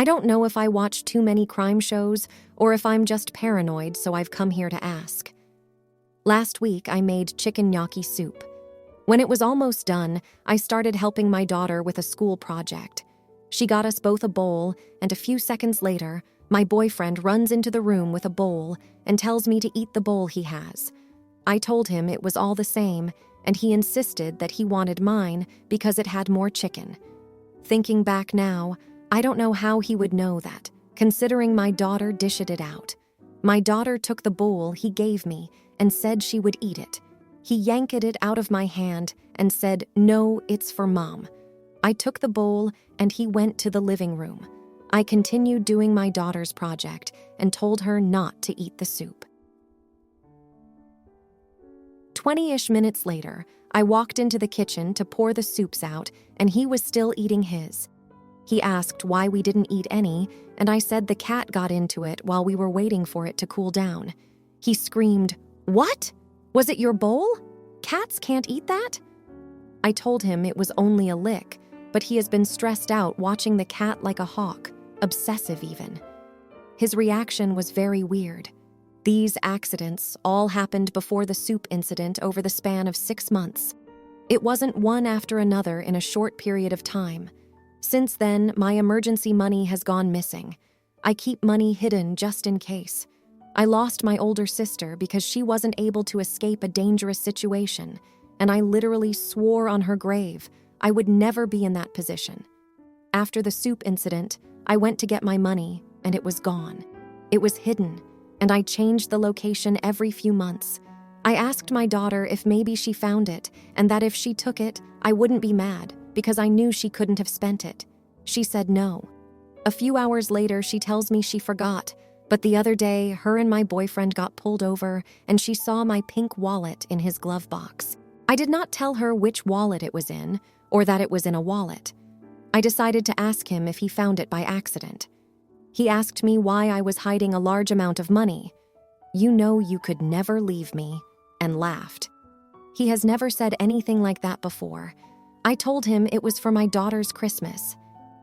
I don't know if I watch too many crime shows or if I'm just paranoid, so I've come here to ask. Last week, I made chicken gnocchi soup. When it was almost done, I started helping my daughter with a school project. She got us both a bowl, and a few seconds later, my boyfriend runs into the room with a bowl and tells me to eat the bowl he has. I told him it was all the same, and he insisted that he wanted mine because it had more chicken. Thinking back now, I don't know how he would know that, considering my daughter dished it out. My daughter took the bowl he gave me and said she would eat it. He yanked it out of my hand and said, "No, it's for Mom." I took the bowl and he went to the living room. I continued doing my daughter's project and told her not to eat the soup. 20-ish minutes later, I walked into the kitchen to pour the soups out, and he was still eating his. He asked why we didn't eat any, and I said the cat got into it while we were waiting for it to cool down. He screamed, "What? Was it your bowl? Cats can't eat that?" I told him it was only a lick, but he has been stressed out watching the cat like a hawk, obsessive even. His reaction was very weird. These accidents all happened before the soup incident over the span of 6 months. It wasn't one after another in a short period of time. Since then, my emergency money has gone missing. I keep money hidden just in case. I lost my older sister because she wasn't able to escape a dangerous situation, and I literally swore on her grave I would never be in that position. After the soup incident, I went to get my money, and it was gone. It was hidden, and I changed the location every few months. I asked my daughter if maybe she found it, and that if she took it, I wouldn't be mad, because I knew she couldn't have spent it. She said no. A few hours later, she tells me she forgot, but the other day, her and my boyfriend got pulled over, and she saw my pink wallet in his glove box. I did not tell her which wallet it was in, or that it was in a wallet. I decided to ask him if he found it by accident. He asked me why I was hiding a large amount of money. "You know you could never leave me," and laughed. He has never said anything like that before. I told him it was for my daughter's Christmas.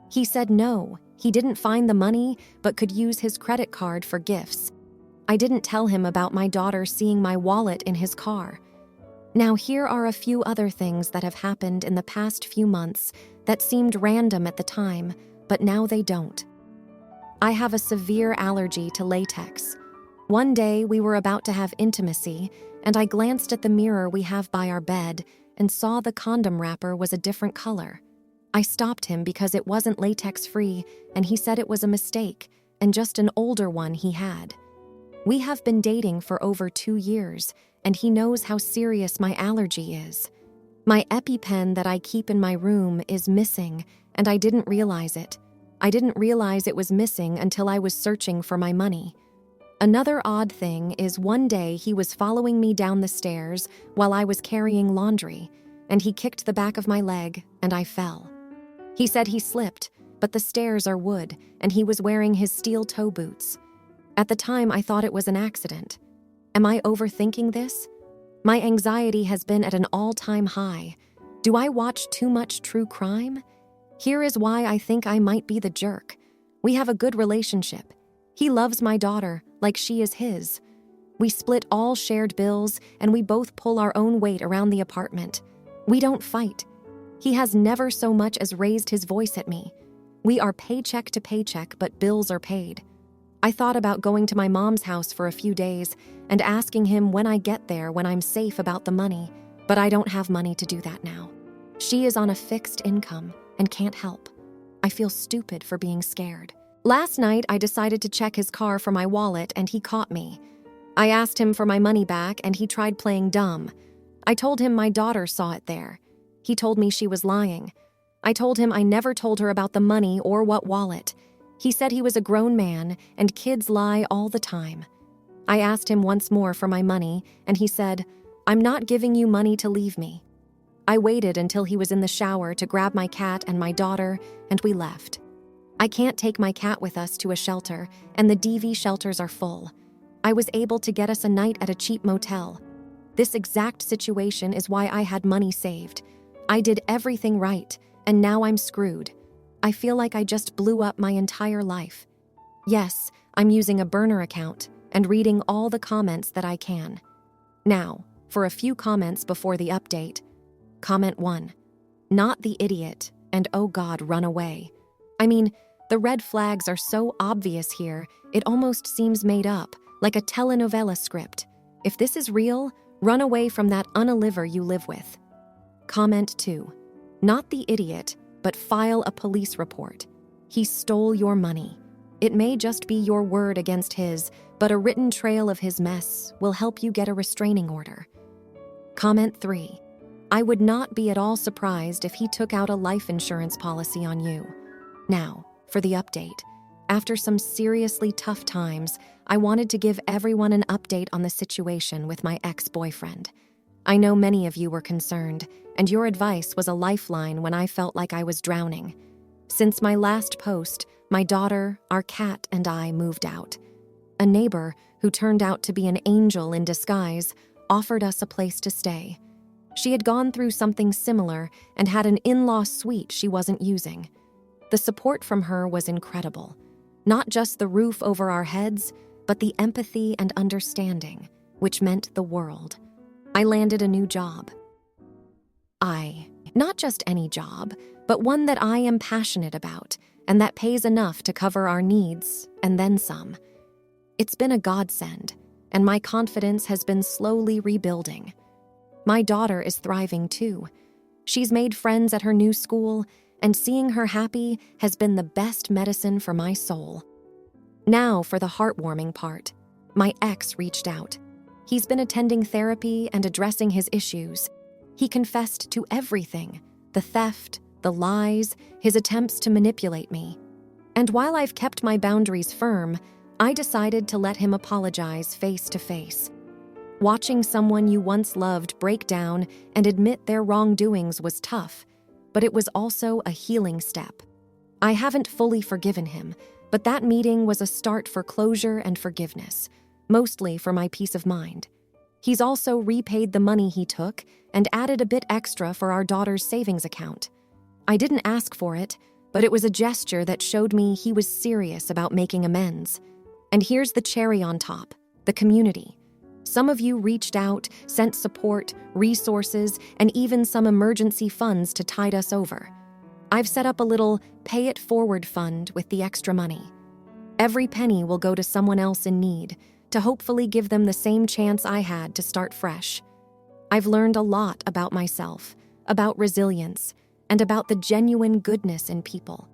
He said no, he didn't find the money, but could use his credit card for gifts. I didn't tell him about my daughter seeing my wallet in his car. Now here are a few other things that have happened in the past few months that seemed random at the time, but now they don't. I have a severe allergy to latex. One day we were about to have intimacy, and I glanced at the mirror we have by our bed and saw the condom wrapper was a different color. I stopped him because it wasn't latex-free, and he said it was a mistake and just an older one he had. We have been dating for over 2 years, and he knows how serious my allergy is. My EpiPen that I keep in my room is missing, and I didn't realize it. I didn't realize it was missing until I was searching for my money. Another odd thing is one day he was following me down the stairs while I was carrying laundry, and he kicked the back of my leg, and I fell. He said he slipped, but the stairs are wood, and he was wearing his steel toe boots. At the time, I thought it was an accident. Am I overthinking this? My anxiety has been at an all-time high. Do I watch too much true crime? Here is why I think I might be the jerk. We have a good relationship. He loves my daughter like she is his. We split all shared bills, and we both pull our own weight around the apartment. We don't fight. He has never so much as raised his voice at me. We are paycheck to paycheck, but bills are paid. I thought about going to my mom's house for a few days and asking him when I get there when I'm safe about the money, but I don't have money to do that now. She is on a fixed income and can't help. I feel stupid for being scared. Last night, I decided to check his car for my wallet, and he caught me. I asked him for my money back, and he tried playing dumb. I told him my daughter saw it there. He told me she was lying. I told him I never told her about the money or what wallet. He said he was a grown man, and kids lie all the time. I asked him once more for my money, and he said, "I'm not giving you money to leave me." I waited until he was in the shower to grab my cat and my daughter, and we left. I can't take my cat with us to a shelter, and the DV shelters are full. I was able to get us a night at a cheap motel. This exact situation is why I had money saved. I did everything right, and now I'm screwed. I feel like I just blew up my entire life. Yes, I'm using a burner account and reading all the comments that I can. Now, for a few comments before the update. Comment 1. Not the idiot, and oh God, run away. I mean, the red flags are so obvious here, it almost seems made up, like a telenovela script. If this is real, run away from that unaliver you live with. Comment 2. Not the idiot, but file a police report. He stole your money. It may just be your word against his, but a written trail of his mess will help you get a restraining order. Comment 3. I would not be at all surprised if he took out a life insurance policy on you. Now, for the update. After some seriously tough times, I wanted to give everyone an update on the situation with my ex-boyfriend. I know many of you were concerned, and your advice was a lifeline when I felt like I was drowning. Since my last post, my daughter, our cat, and I moved out. A neighbor, who turned out to be an angel in disguise, offered us a place to stay. She had gone through something similar and had an in-law suite she wasn't using. The support from her was incredible. Not just the roof over our heads, but the empathy and understanding, which meant the world. I landed a new job. Not just any job, but one that I am passionate about and that pays enough to cover our needs and then some. It's been a godsend, and my confidence has been slowly rebuilding. My daughter is thriving too. She's made friends at her new school, and seeing her happy has been the best medicine for my soul. Now for the heartwarming part. My ex reached out. He's been attending therapy and addressing his issues. He confessed to everything: the theft, the lies, his attempts to manipulate me. And while I've kept my boundaries firm, I decided to let him apologize face to face. Watching someone you once loved break down and admit their wrongdoings was tough, but it was also a healing step. I haven't fully forgiven him, but that meeting was a start for closure and forgiveness, mostly for my peace of mind. He's also repaid the money he took and added a bit extra for our daughter's savings account. I didn't ask for it, but it was a gesture that showed me he was serious about making amends. And here's the cherry on top: the community. Some of you reached out, sent support, resources, and even some emergency funds to tide us over. I've set up a little pay it forward fund with the extra money. Every penny will go to someone else in need, to hopefully give them the same chance I had to start fresh. I've learned a lot about myself, about resilience, and about the genuine goodness in people.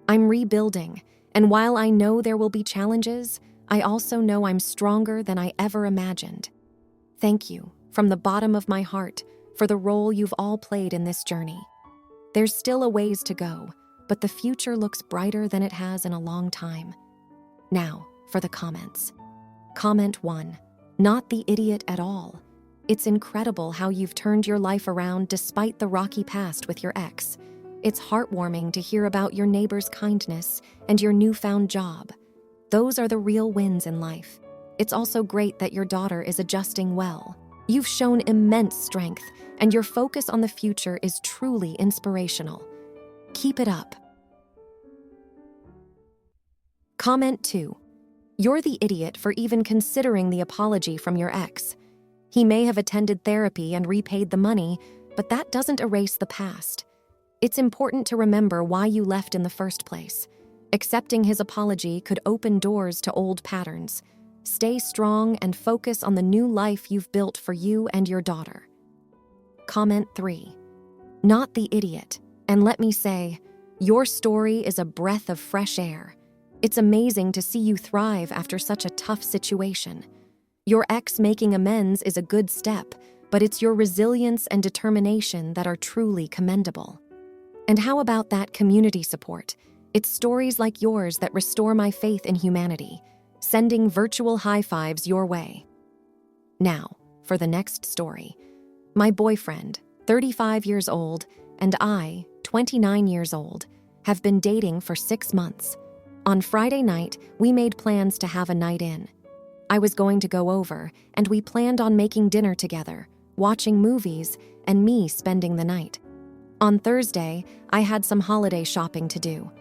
I'm rebuilding, and while I know there will be challenges, I also know I'm stronger than I ever imagined. Thank you, from the bottom of my heart, for the role you've all played in this journey. There's still a ways to go, but the future looks brighter than it has in a long time. Now, for the comments. Comment 1. Not the idiot at all. It's incredible how you've turned your life around despite the rocky past with your ex. It's heartwarming to hear about your neighbor's kindness and your newfound job. Those are the real wins in life. It's also great that your daughter is adjusting well. You've shown immense strength, and your focus on the future is truly inspirational. Keep it up. Comment 2. You're the idiot for even considering the apology from your ex. He may have attended therapy and repaid the money, but that doesn't erase the past. It's important to remember why you left in the first place. Accepting his apology could open doors to old patterns. Stay strong and focus on the new life you've built for you and your daughter. Comment 3. Not the idiot. And let me say, your story is a breath of fresh air. It's amazing to see you thrive after such a tough situation. Your ex making amends is a good step, but it's your resilience and determination that are truly commendable. And how about that community support? It's stories like yours that restore my faith in humanity, sending virtual high fives your way. Now, for the next story. My boyfriend, 35 years old, and I, 29 years old, have been dating for 6 months. On Friday night, we made plans to have a night in. I was going to go over, and we planned on making dinner together, watching movies, and me spending the night. On Thursday, I had some holiday shopping to do.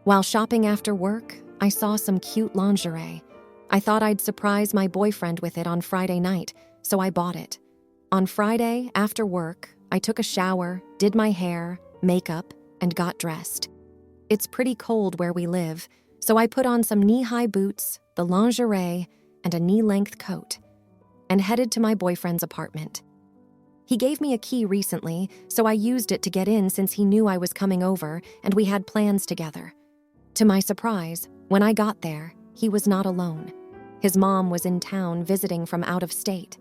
While shopping after work, I saw some cute lingerie. I thought I'd surprise my boyfriend with it on Friday night, so I bought it. On Friday, after work, I took a shower, did my hair, makeup, and got dressed. It's pretty cold where we live, so I put on some knee-high boots, the lingerie, and a knee-length coat, and headed to my boyfriend's apartment. He gave me a key recently, so I used it to get in since he knew I was coming over and we had plans together. To my surprise, when I got there, he was not alone. His mom was in town visiting from out of state.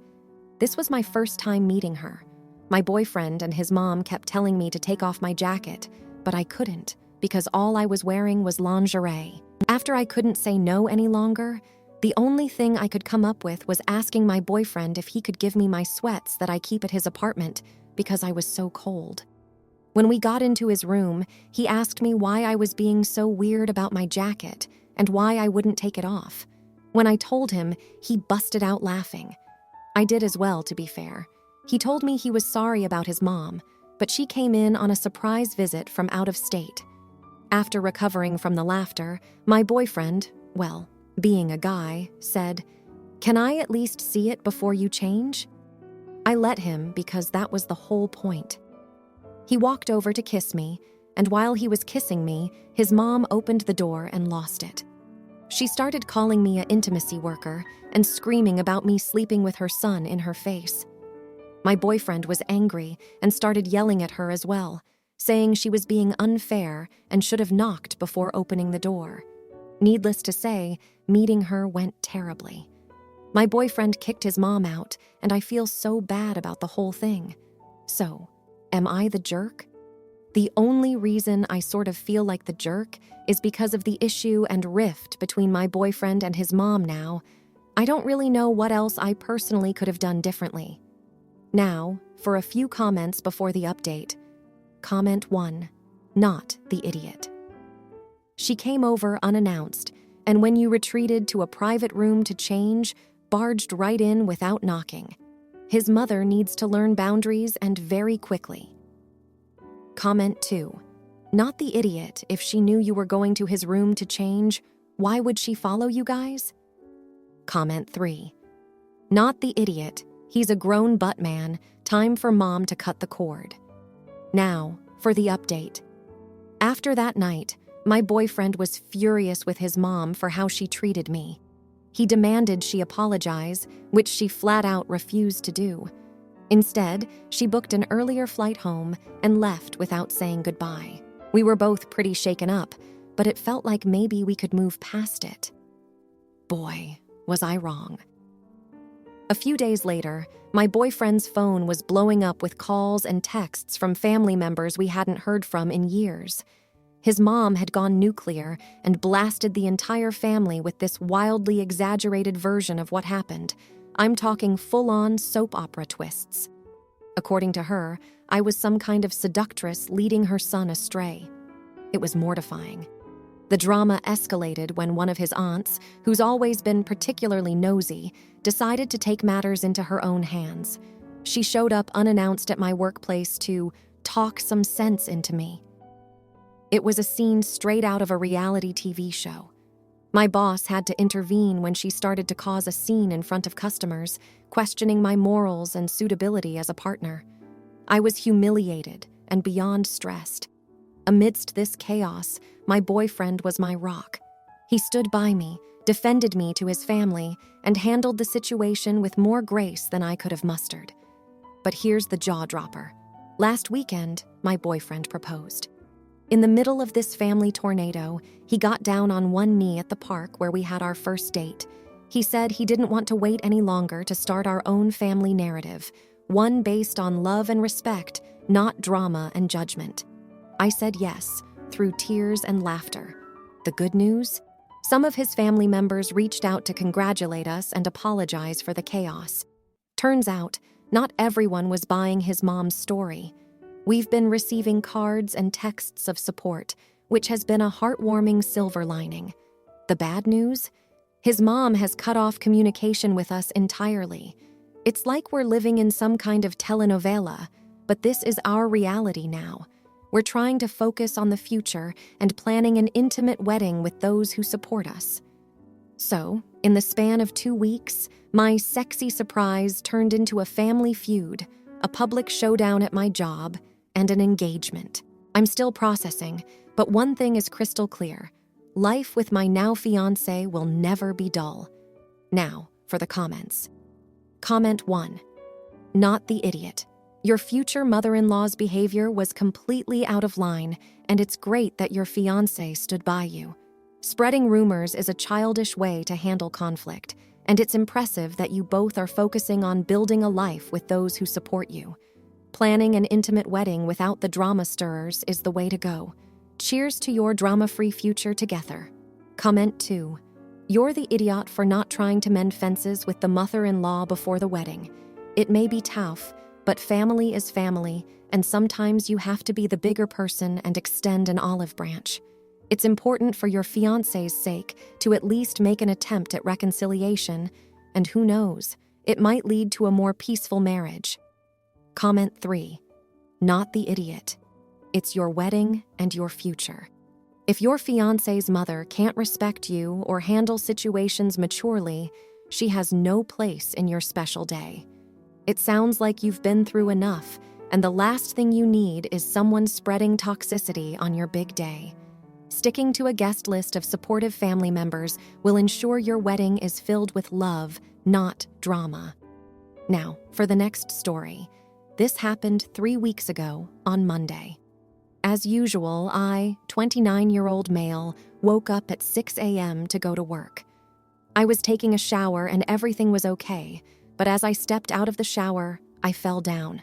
This was my first time meeting her. My boyfriend and his mom kept telling me to take off my jacket, but I couldn't because all I was wearing was lingerie. After I couldn't say no any longer, the only thing I could come up with was asking my boyfriend if he could give me my sweats that I keep at his apartment because I was so cold. When we got into his room, he asked me why I was being so weird about my jacket and why I wouldn't take it off. When I told him, he busted out laughing. I did as well, to be fair. He told me he was sorry about his mom, but she came in on a surprise visit from out of state. After recovering from the laughter, my boyfriend, well, being a guy, said, "Can I at least see it before you change?" I let him because that was the whole point. He walked over to kiss me, and while he was kissing me, his mom opened the door and lost it. She started calling me an intimacy worker and screaming about me sleeping with her son in her face. My boyfriend was angry and started yelling at her as well, saying she was being unfair and should have knocked before opening the door. Needless to say, meeting her went terribly. My boyfriend kicked his mom out, and I feel so bad about the whole thing. So, am I the jerk? The only reason I sort of feel like the jerk is because of the issue and rift between my boyfriend and his mom now. I don't really know what else I personally could have done differently. Now, for a few comments before the update. Comment 1. Not the idiot. She came over unannounced, and when you retreated to a private room to change, barged right in without knocking. His mother needs to learn boundaries and very quickly. Comment 2. Not the idiot. If she knew you were going to his room to change, why would she follow you guys? Comment 3. Not the idiot. He's a grown butt man. Time for mom to cut the cord. Now, for the update. After that night, my boyfriend was furious with his mom for how she treated me. He demanded she apologize, which she flat out refused to do. Instead, she booked an earlier flight home and left without saying goodbye. We were both pretty shaken up, but it felt like maybe we could move past it. Boy, was I wrong. A few days later, my boyfriend's phone was blowing up with calls and texts from family members we hadn't heard from in years. His mom had gone nuclear and blasted the entire family with this wildly exaggerated version of what happened. I'm talking full-on soap opera twists. According to her, I was some kind of seductress leading her son astray. It was mortifying. The drama escalated when one of his aunts, who's always been particularly nosy, decided to take matters into her own hands. She showed up unannounced at my workplace to talk some sense into me. It was a scene straight out of a reality TV show. My boss had to intervene when she started to cause a scene in front of customers, questioning my morals and suitability as a partner. I was humiliated and beyond stressed. Amidst this chaos, my boyfriend was my rock. He stood by me, defended me to his family, and handled the situation with more grace than I could have mustered. But here's the jaw-dropper. Last weekend, my boyfriend proposed. In the middle of this family tornado, he got down on one knee at the park where we had our first date. He said he didn't want to wait any longer to start our own family narrative, one based on love and respect, not drama and judgment. I said yes, through tears and laughter. The good news? Some of his family members reached out to congratulate us and apologize for the chaos. Turns out, not everyone was buying his mom's story. We've been receiving cards and texts of support, which has been a heartwarming silver lining. The bad news? His mom has cut off communication with us entirely. It's like we're living in some kind of telenovela, but this is our reality now. We're trying to focus on the future and planning an intimate wedding with those who support us. So, in the span of 2 weeks, my sexy surprise turned into a family feud, a public showdown at my job, and an engagement. I'm still processing, but one thing is crystal clear. Life with my now fiancé will never be dull. Now, for the comments. Comment 1. Not the idiot. Your future mother-in-law's behavior was completely out of line, and it's great that your fiancé stood by you. Spreading rumors is a childish way to handle conflict, and it's impressive that you both are focusing on building a life with those who support you. Planning an intimate wedding without the drama stirrers is the way to go. Cheers to your drama-free future together. Comment 2. You're the idiot for not trying to mend fences with the mother-in-law before the wedding. It may be tough, but family is family, and sometimes you have to be the bigger person and extend an olive branch. It's important for your fiancé's sake to at least make an attempt at reconciliation, and who knows, it might lead to a more peaceful marriage. Comment 3. Not the idiot. It's your wedding and your future. If your fiancé's mother can't respect you or handle situations maturely, she has no place in your special day. It sounds like you've been through enough, and the last thing you need is someone spreading toxicity on your big day. Sticking to a guest list of supportive family members will ensure your wedding is filled with love, not drama. Now, for the next story. This happened 3 weeks ago on Monday. As usual, I, 29-year-old male, woke up at 6 a.m. to go to work. I was taking a shower and everything was okay, but as I stepped out of the shower, I fell down.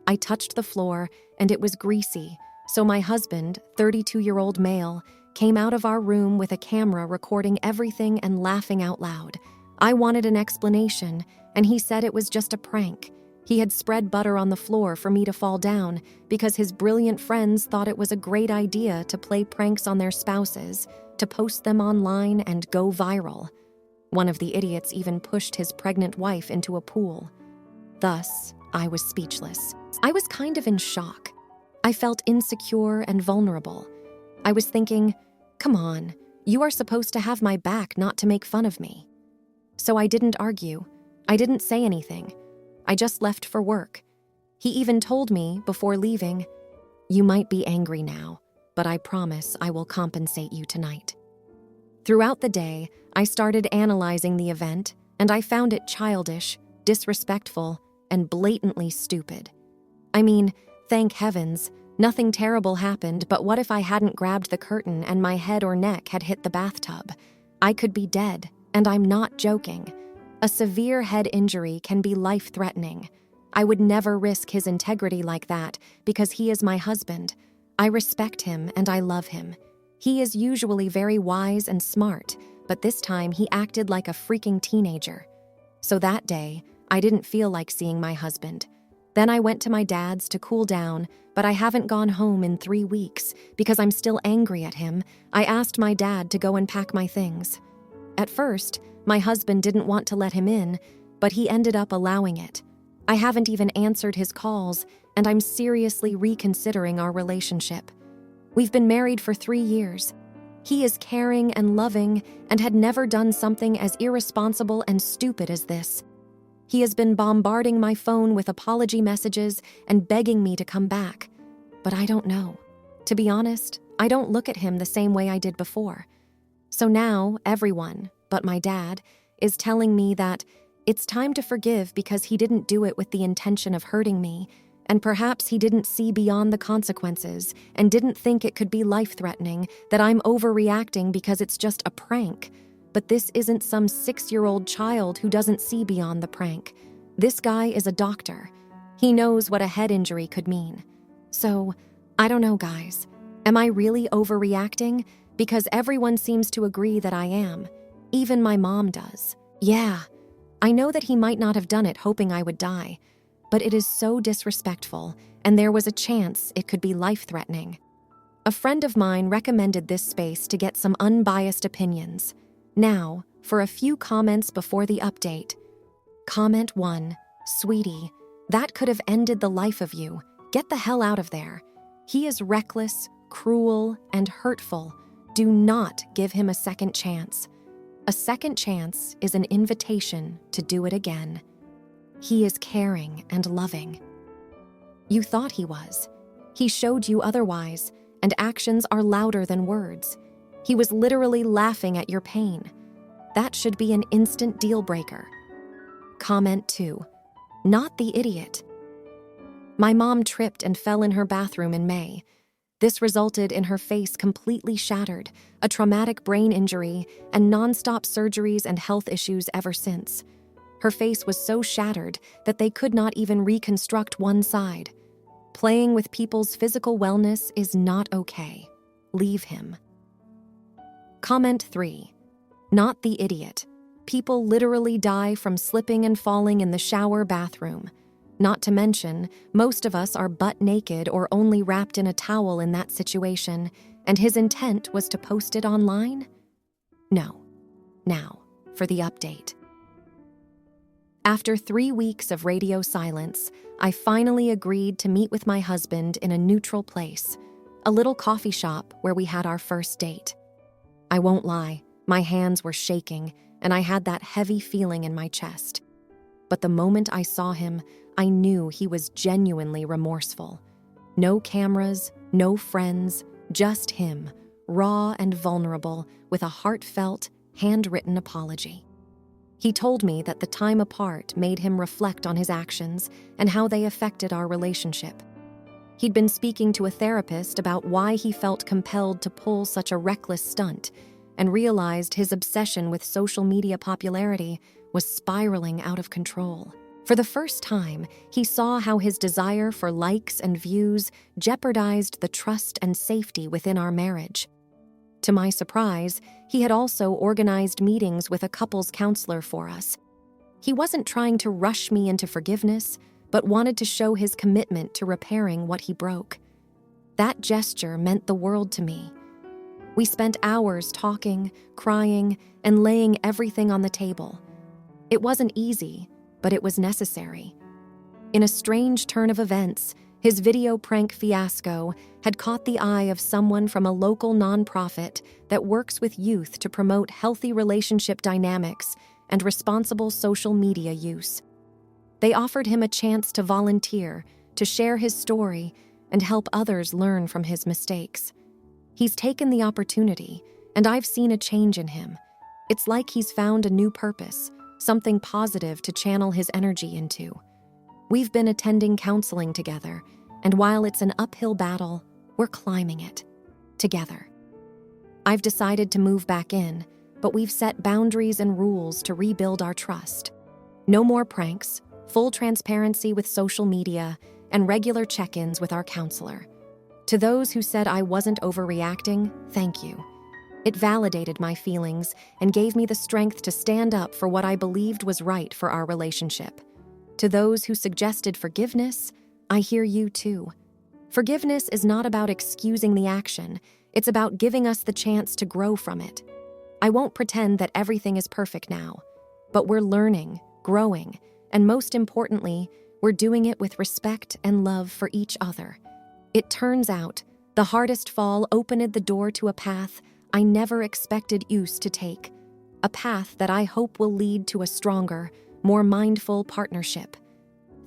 I touched the floor and it was greasy, so my husband, 32-year-old male, came out of our room with a camera recording everything and laughing out loud. I wanted an explanation, and he said it was just a prank. He had spread butter on the floor for me to fall down because his brilliant friends thought it was a great idea to play pranks on their spouses, to post them online and go viral. One of the idiots even pushed his pregnant wife into a pool. Thus, I was speechless. I was kind of in shock. I felt insecure and vulnerable. I was thinking, come on, you are supposed to have my back, not to make fun of me. So I didn't argue. I didn't say anything. I just left for work. He even told me before leaving, "You might be angry now, but I promise I will compensate you tonight." Throughout the day, I started analyzing the event, and I found it childish, disrespectful, and blatantly stupid. I mean, thank heavens, nothing terrible happened, but what if I hadn't grabbed the curtain and my head or neck had hit the bathtub? I could be dead, and I'm not joking. A severe head injury can be life-threatening. I would never risk his integrity like that because he is my husband. I respect him and I love him. He is usually very wise and smart, but this time he acted like a freaking teenager. So that day, I didn't feel like seeing my husband. Then I went to my dad's to cool down, but I haven't gone home in 3 weeks because I'm still angry at him. I asked my dad to go and pack my things. At first, my husband didn't want to let him in, but he ended up allowing it. I haven't even answered his calls, and I'm seriously reconsidering our relationship. We've been married for 3 years. He is caring and loving and had never done something as irresponsible and stupid as this. He has been bombarding my phone with apology messages and begging me to come back. But I don't know. To be honest, I don't look at him the same way I did before. So now everyone, but my dad, is telling me that it's time to forgive because he didn't do it with the intention of hurting me, and perhaps he didn't see beyond the consequences and didn't think it could be life-threatening, that I'm overreacting because it's just a prank. But this isn't some 6-year-old child who doesn't see beyond the prank. This guy is a doctor. He knows what a head injury could mean. So, I don't know, guys. Am I really overreacting? Because everyone seems to agree that I am. Even my mom does. Yeah, I know that he might not have done it hoping I would die, but it is so disrespectful, and there was a chance it could be life-threatening. A friend of mine recommended this space to get some unbiased opinions. Now, for a few comments before the update. Comment 1. Sweetie, that could have ended the life of you. Get the hell out of there. He is reckless, cruel, and hurtful. Do not give him a second chance. A second chance is an invitation to do it again. He is caring and loving. You thought he was. He showed you otherwise, and actions are louder than words. He was literally laughing at your pain. That should be an instant deal breaker. Comment 2. Not the idiot. My mom tripped and fell in her bathroom in May. This resulted in her face completely shattered, a traumatic brain injury, and nonstop surgeries and health issues ever since. Her face was so shattered that they could not even reconstruct one side. Playing with people's physical wellness is not okay. Leave him. Comment 3. Not the idiot. People literally die from slipping and falling in the shower bathroom. Not to mention, most of us are butt naked or only wrapped in a towel in that situation, and his intent was to post it online? No. Now, for the update. After 3 weeks of radio silence, I finally agreed to meet with my husband in a neutral place, a little coffee shop where we had our first date. I won't lie, my hands were shaking, and I had that heavy feeling in my chest. But the moment I saw him, I knew he was genuinely remorseful. No cameras, no friends, just him, raw and vulnerable, with a heartfelt, handwritten apology. He told me that the time apart made him reflect on his actions and how they affected our relationship. He'd been speaking to a therapist about why he felt compelled to pull such a reckless stunt and realized his obsession with social media popularity was spiraling out of control. For the first time, he saw how his desire for likes and views jeopardized the trust and safety within our marriage. To my surprise, he had also organized meetings with a couples counselor for us. He wasn't trying to rush me into forgiveness, but wanted to show his commitment to repairing what he broke. That gesture meant the world to me. We spent hours talking, crying, and laying everything on the table. It wasn't easy, but it was necessary. In a strange turn of events, his video prank fiasco had caught the eye of someone from a local nonprofit that works with youth to promote healthy relationship dynamics and responsible social media use. They offered him a chance to volunteer, to share his story, and help others learn from his mistakes. He's taken the opportunity, and I've seen a change in him. It's like he's found a new purpose, something positive to channel his energy into. We've been attending counseling together, and while it's an uphill battle, we're climbing it together. I've decided to move back in, but we've set boundaries and rules to rebuild our trust. No more pranks, full transparency with social media, and regular check-ins with our counselor. To those who said I wasn't overreacting, thank you. It validated my feelings and gave me the strength to stand up for what I believed was right for our relationship. To those who suggested forgiveness, I hear you too. Forgiveness is not about excusing the action, it's about giving us the chance to grow from it. I won't pretend that everything is perfect now, but we're learning, growing, and most importantly, we're doing it with respect and love for each other. It turns out, the hardest fall opened the door to a path I never expected us to take, a path that I hope will lead to a stronger, more mindful partnership.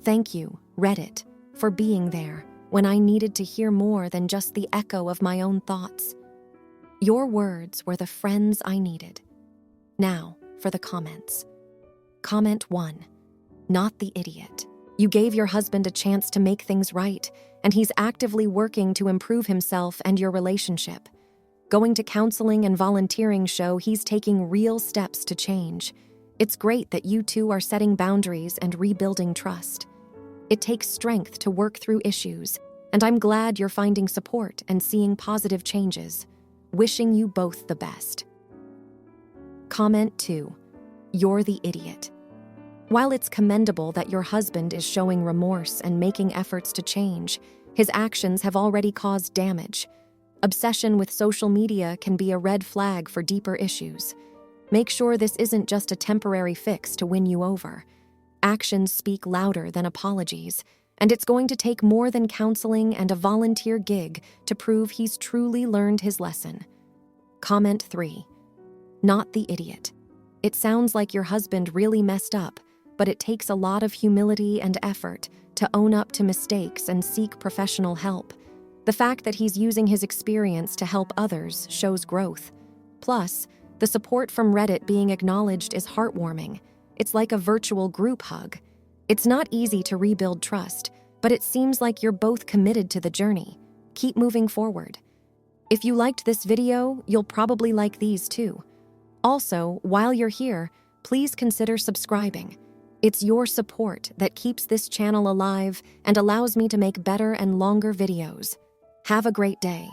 Thank you, Reddit, for being there when I needed to hear more than just the echo of my own thoughts. Your words were the friends I needed. Now, for the comments. Comment 1. Not the idiot. You gave your husband a chance to make things right, and he's actively working to improve himself and your relationship. Going to counseling and volunteering show he's taking real steps to change. It's great that you two are setting boundaries and rebuilding trust. It takes strength to work through issues, and I'm glad you're finding support and seeing positive changes. Wishing you both the best. Comment 2. You're the idiot. While it's commendable that your husband is showing remorse and making efforts to change, his actions have already caused damage. Obsession with social media can be a red flag for deeper issues. Make sure this isn't just a temporary fix to win you over. Actions speak louder than apologies, and it's going to take more than counseling and a volunteer gig to prove he's truly learned his lesson. Comment 3. Not the idiot. It sounds like your husband really messed up, but it takes a lot of humility and effort to own up to mistakes and seek professional help. The fact that he's using his experience to help others shows growth. Plus, the support from Reddit being acknowledged is heartwarming. It's like a virtual group hug. It's not easy to rebuild trust, but it seems like you're both committed to the journey. Keep moving forward. If you liked this video, you'll probably like these too. Also, while you're here, please consider subscribing. It's your support that keeps this channel alive and allows me to make better and longer videos. Have a great day.